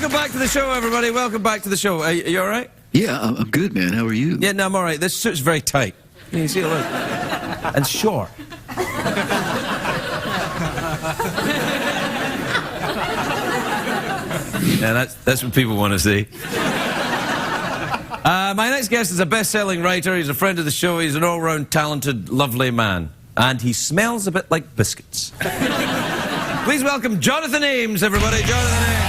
Welcome back to the show, everybody. Welcome back to the show. Are you all right? Yeah, I'm good, man. How are you? Yeah, no, I'm all right. This suit's very tight. Can you see it? Look. And short. Yeah, that's what people want to see. My next guest is a best-selling writer. He's a friend of the show. He's an all-round talented, lovely man. And he smells a bit like biscuits. Please welcome Jonathan Ames, everybody. Jonathan Ames.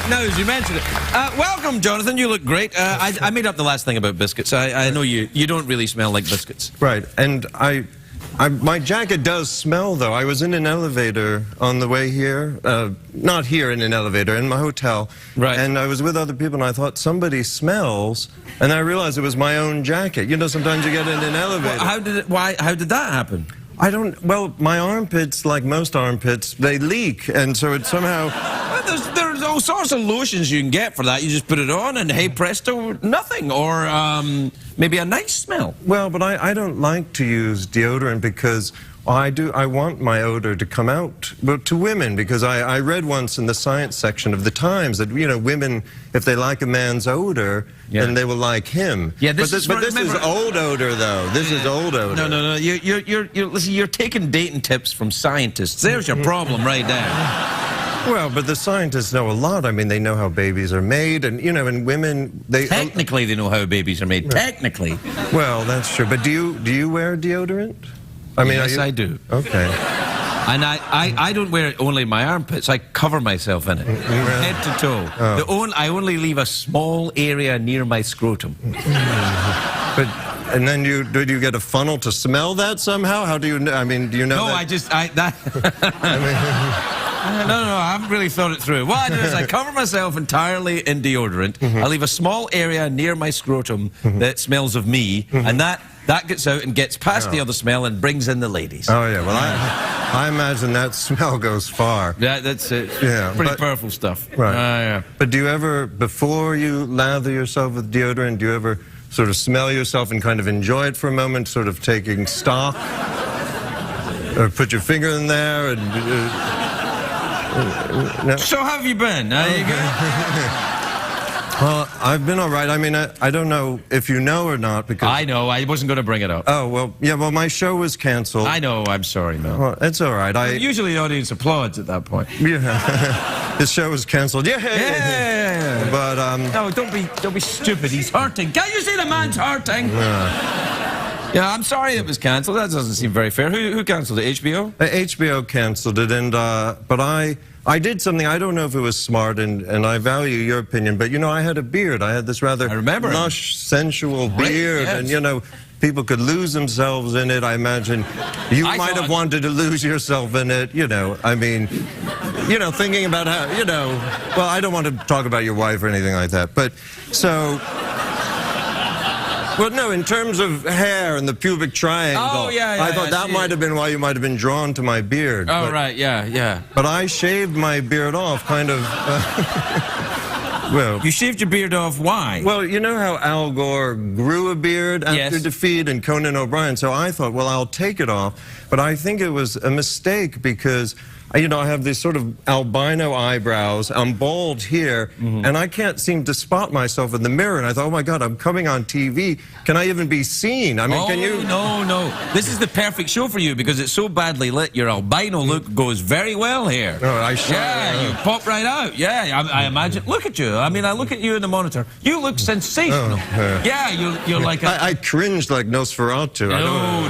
Now, as you mentioned it, welcome, Jonathan. You look great. I made up the last thing about biscuits. I know you don't really smell like biscuits. Right, and my jacket does smell, though. I was in an elevator on the way here, not here in an elevator, in my hotel. Right. And I was with other people, and I thought, somebody smells, and I realized it was my own jacket. You know, sometimes you get in an elevator. Well, how did that happen? Well, my armpits, like most armpits, they leak, and so it somehow... Well, there's all sorts of lotions you can get for that. You just put it on and, hey, presto, nothing. Or maybe a nice smell. Well, but I don't like to use deodorant because I want my odor to come out, but to women, because I read once in the science section of the Times that, you know, women, if they like a man's odor, then they will like him. Yeah, but this is old odor, though. This is old odor. No. Listen, you're taking dating tips from scientists. There's your problem right there. Well, but the scientists know a lot. I mean, they know how babies are made, and, you know, and women, they... Technically, they know how babies are made. Technically. Well, that's true. But do you wear deodorant? I mean, yes, I do. Okay. And I don't wear it only in my armpits. I cover myself in it, head to toe. Oh. I only leave a small area near my scrotum. And then do you get a funnel to smell that somehow? How do you? I mean, do you know? No, that? No, I haven't really thought it through. What I do is I cover myself entirely in deodorant. I leave a small area near my scrotum that smells of me, and that gets out and gets past the other smell and brings in the ladies. Oh, yeah. Well, I imagine that smell goes far. Yeah, that's it. Yeah. Pretty powerful stuff. Right. Yeah. But do you ever, before you lather yourself with deodorant, do you ever sort of smell yourself and kind of enjoy it for a moment, sort of taking stock? Or put your finger in there and... no. So how have you been? Are you good? Well, I've been all right. I mean, I don't know if you know or not, because... I know. I wasn't going to bring it up. Oh, well, yeah, well, my show was canceled. I know. I'm sorry, Mel. Well, it's all right. Usually the audience applauds at that point. Yeah. This show was canceled. Yeah. But, No, don't be stupid. He's hurting. Can't you see the man's hurting? Yeah, I'm sorry it was cancelled. That doesn't seem very fair. Who cancelled it? HBO? HBO canceled it, and but I did something. I don't know if it was smart, and I value your opinion, but, you know, I had a beard. I had this rather lush, sensual beard, yes. and, you know, people could lose themselves in it. I imagine you might have wanted to lose yourself in it, you know. I mean, you know, thinking about how, you know, well, I don't want to talk about your wife or anything like that, but so... Well, no, in terms of hair and the pubic triangle, I thought that might have been why you might have been drawn to my beard. Oh, right, yeah. But I shaved my beard off, kind of... well... You shaved your beard off, why? Well, you know how Al Gore grew a beard after defeat and Conan O'Brien? So I thought, well, I'll take it off. But I think it was a mistake because... You know, I have these sort of albino eyebrows. I'm bald here, and I can't seem to spot myself in the mirror. And I thought, oh, my God, I'm coming on TV. Can I even be seen? I mean, can you... No. This is the perfect show for you because it's so badly lit. Your albino look goes very well here. Oh, you pop right out. Yeah, I imagine. Look at you. I mean, I look at you in the monitor. You look sensational. Yeah, you're like a... I cringed like Nosferatu. No.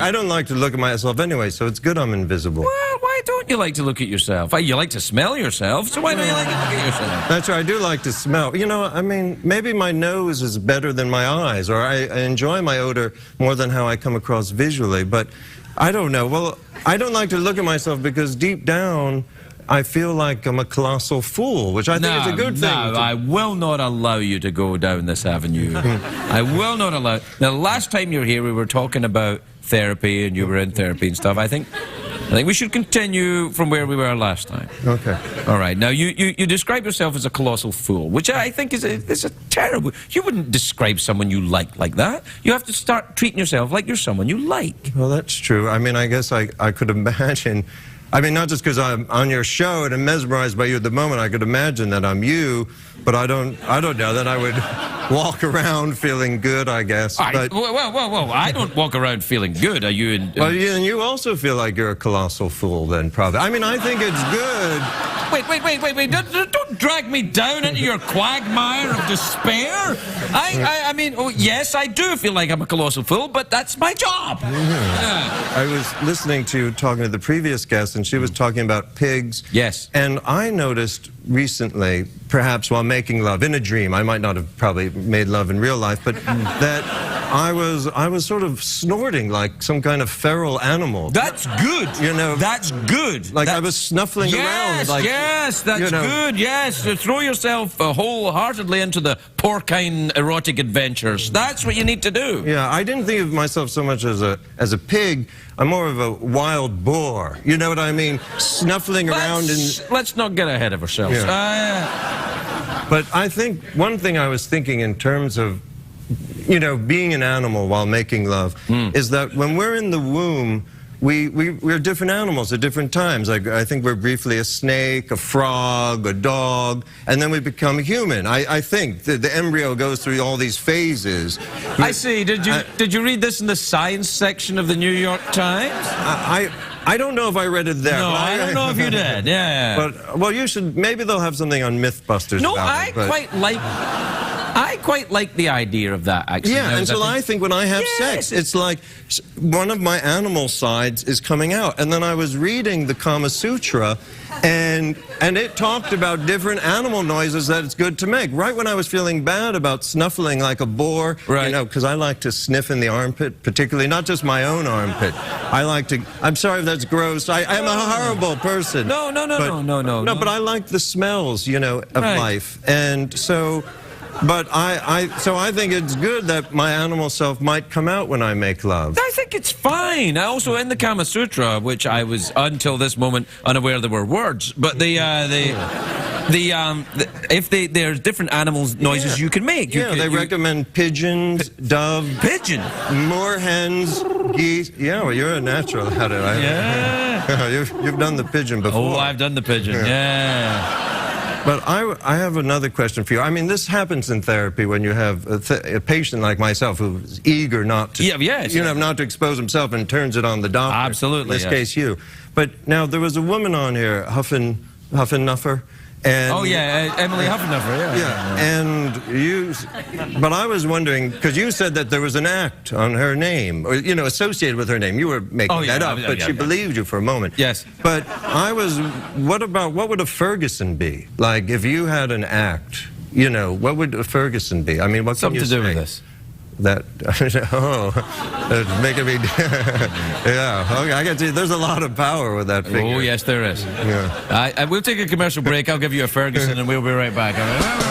I don't like to look at myself anyway, so it's good I'm invisible. Well, why don't you like to look at yourself? You like to smell yourself, so why don't you like to look at yourself? That's right, I do like to smell. You know, I mean, maybe my nose is better than my eyes, or I enjoy my odor more than how I come across visually, but I don't know. Well, I don't like to look at myself because deep down, I feel like I'm a colossal fool, which I think is a good thing. No, I will not allow you to go down this avenue. I will not allow... Now, the last time you were here, we were talking about therapy, and you were in therapy and stuff. I think I think we should continue from where we were last time. Okay. All right. Now, you describe yourself as a colossal fool, which I think is a terrible... You wouldn't describe someone you like that. You have to start treating yourself like you're someone you like. Well, that's true. I mean, I guess I could imagine... I mean, not just because I'm on your show and I'm mesmerized by you at the moment, I could imagine that I'm you, but I don't know that I would walk around feeling good, I guess. But, Whoa. I don't walk around feeling good. Are you well, and you also feel like you're a colossal fool then, probably. I mean, I think it's good. Wait. Don't drag me down into your quagmire of despair. I mean, yes, I do feel like I'm a colossal fool, but that's my job. I was listening to you talking to the previous guest, and she was talking about pigs. Yes. And I noticed recently, perhaps while making love in a dream, I might not have probably made love in real life, but that I was sort of snorting like some kind of feral animal. That's good. You know, that's good. Like I was snuffling around. Like, yes, that's good. Yes, throw yourself wholeheartedly into the porcine erotic adventures. That's what you need to do. Yeah, I didn't think of myself so much as a pig. I'm more of a wild boar. You know what I mean? Snuffling around and... Let's not get ahead of ourselves. Yeah. But I think one thing I was thinking in terms of, you know, being an animal while making love is that when we're in the womb, we're different animals at different times. Like, I think we're briefly a snake, a frog, a dog, and then we become human. I think the embryo goes through all these phases. I see. Did you read this in the science section of the New York Times? I don't know if I read it there. No, I don't know if you did. Yeah. But well, you should. Maybe they'll have something on MythBusters. No, about I quite like the idea of that, actually. Yeah, and so I think when I have sex, it's like one of my animal sides is coming out. And then I was reading the Kama Sutra, and it talked about different animal noises that it's good to make. Right when I was feeling bad about snuffling like a boar, you know, because I like to sniff in the armpit, particularly, not just my own armpit. I like to, I'm sorry if that's gross. I'm a horrible person. No, but I like the smells, you know, of life. And so... But so I think it's good that my animal self might come out when I make love. I think it's fine. Also, in the Kama Sutra, which I was until this moment unaware there were words, but there's different animals noises you can make. They recommend pigeons, dove, pigeon, moorhens, geese. Yeah, well, you're a natural at it. Yeah. You've done the pigeon before. Oh, I've done the pigeon. Yeah. But I have another question for you. I mean, this happens in therapy when you have a patient like myself who's eager not to, not to expose himself and turns it on the doctor. Absolutely. In this case, you. But now there was a woman on here, Huffenuffer. And, Emily Huffenuffer, but I was wondering, because you said that there was an act on her name, or, you know, associated with her name. You were making that up, but she believed you for a moment. Yes. But what would a Ferguson be? Like, if you had an act, you know, what would a Ferguson be? I mean, what something can you to do say? with this. That, it's making me, yeah, okay, I can see there's a lot of power with that figure. Oh, yes, there is. Yeah. We'll take a commercial break. I'll give you a Ferguson, and we'll be right back. All right.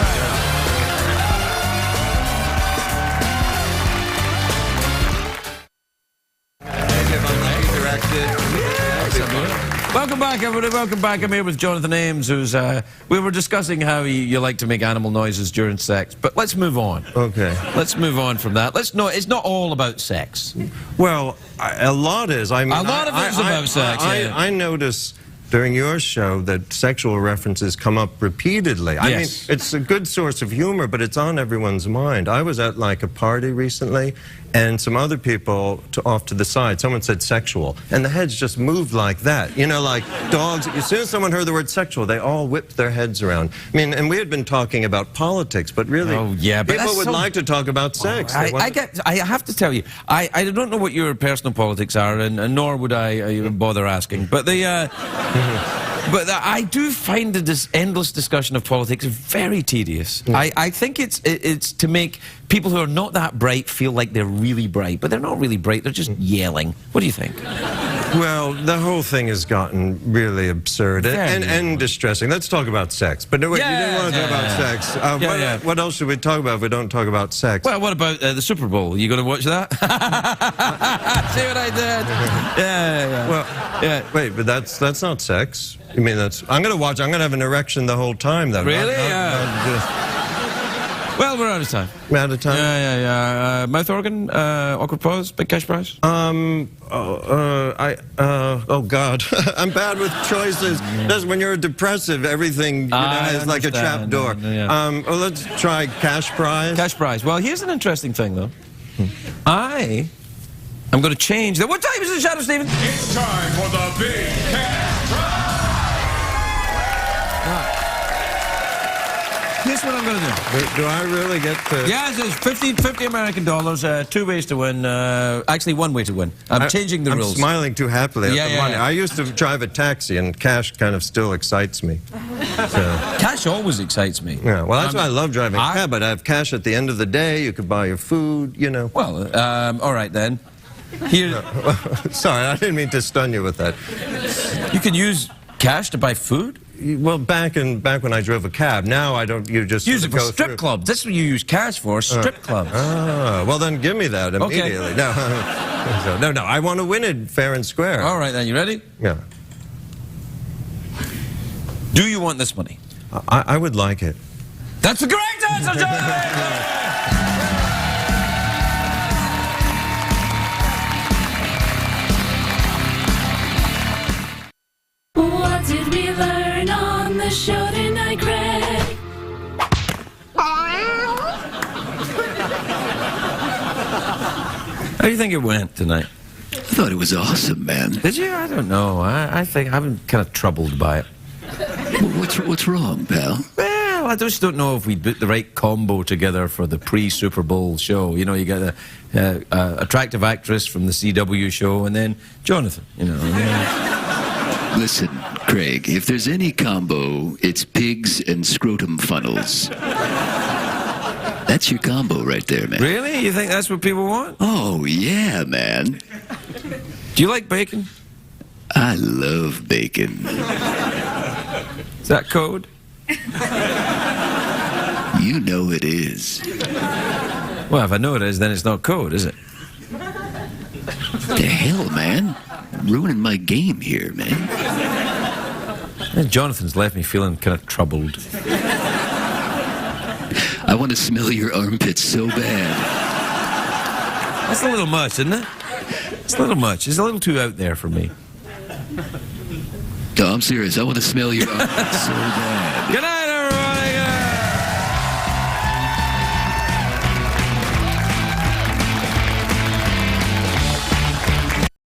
Welcome back, everybody. Welcome back. I'm here with Jonathan Ames, who's... we were discussing how you like to make animal noises during sex, but let's move on. Okay. Let's move on from that. It's not all about sex. Well, a lot is. I mean, a lot of it is about sex. I notice during your show that sexual references come up repeatedly. I mean, it's a good source of humor, but it's on everyone's mind. I was at like a party recently, and some other people off to the side, someone said sexual, and the heads just moved like that. You know, like dogs. As soon as someone heard the word sexual, they all whipped their heads around. I mean, and we had been talking about politics, but really, people would like to talk about sex. I have to tell you, I don't know what your personal politics are, and nor would I bother asking, but but I do find this endless discussion of politics very tedious. I think it's to make people who are not that bright feel like they're really bright, but they're not really bright, they're just yelling. What do you think? Well, the whole thing has gotten really absurd and distressing. Let's talk about sex. But no, wait, you didn't want to talk about sex. What else should we talk about if we don't talk about sex? Well, what about the Super Bowl? You going to watch that? See what I did? Yeah. Well, wait, but that's not sex. I mean, I'm going to watch. I'm going to have an erection the whole time, though. Really? Well, we're out of time. We're out of time? Yeah. Mouth organ, awkward pause, big cash prize? Oh, God. I'm bad with choices. That's when you're depressive, everying is like a trap door. Let's try cash prize. Cash prize. Well, here's an interesting thing, though. I'm going to change the... What time is it, Shadow Stephen? It's time for the big cash prize! Here's what I'm going to do. Do I really get to... Yes, it's $50 American dollars, 2 ways to win. Actually, 1 way to win. I'm changing the rules. I'm smiling too happily at the money. Yeah. I used to drive a taxi, and cash kind of still excites me. Cash always excites me. Yeah, well, that's why I love driving a cab, but I have cash at the end of the day. You could buy your food, you know. Well, all right, then. Here... Sorry, I didn't mean to stun you with that. You can use cash to buy food? Well, back when I drove a cab, now I don't. You just use it for go strip through. clubs. That's what you use cash for. Strip clubs. Well, then give me that immediately. Okay. No. I want to win it fair and square. All right, then. You ready? Yeah. Do you want this money? I would like it. That's the correct answer, John! What did we learn on the show tonight, Greg? How do you think it went tonight? I thought it was awesome, man. Did you? I don't know. I think I'm kind of troubled by it. What's wrong, pal? Well, I just don't know if we put the right combo together for the pre-Super Bowl show. You know, you got a attractive actress from the CW show, and then Jonathan. You know. Listen, Craig, if there's any combo, it's pigs and scrotum funnels. That's your combo right there, man. Really? You think that's what people want? Oh, yeah, man. Do you like bacon? I love bacon. Is that code? You know it is. Well, if I know it is, then it's not code, is it? The hell, man? Ruining my game here, man. Jonathan's left me feeling kind of troubled. I want to smell your armpits so bad. That's a little much, isn't it? It's a little much. It's a little too out there for me. No, I'm serious. I want to smell your armpits so bad. Good night.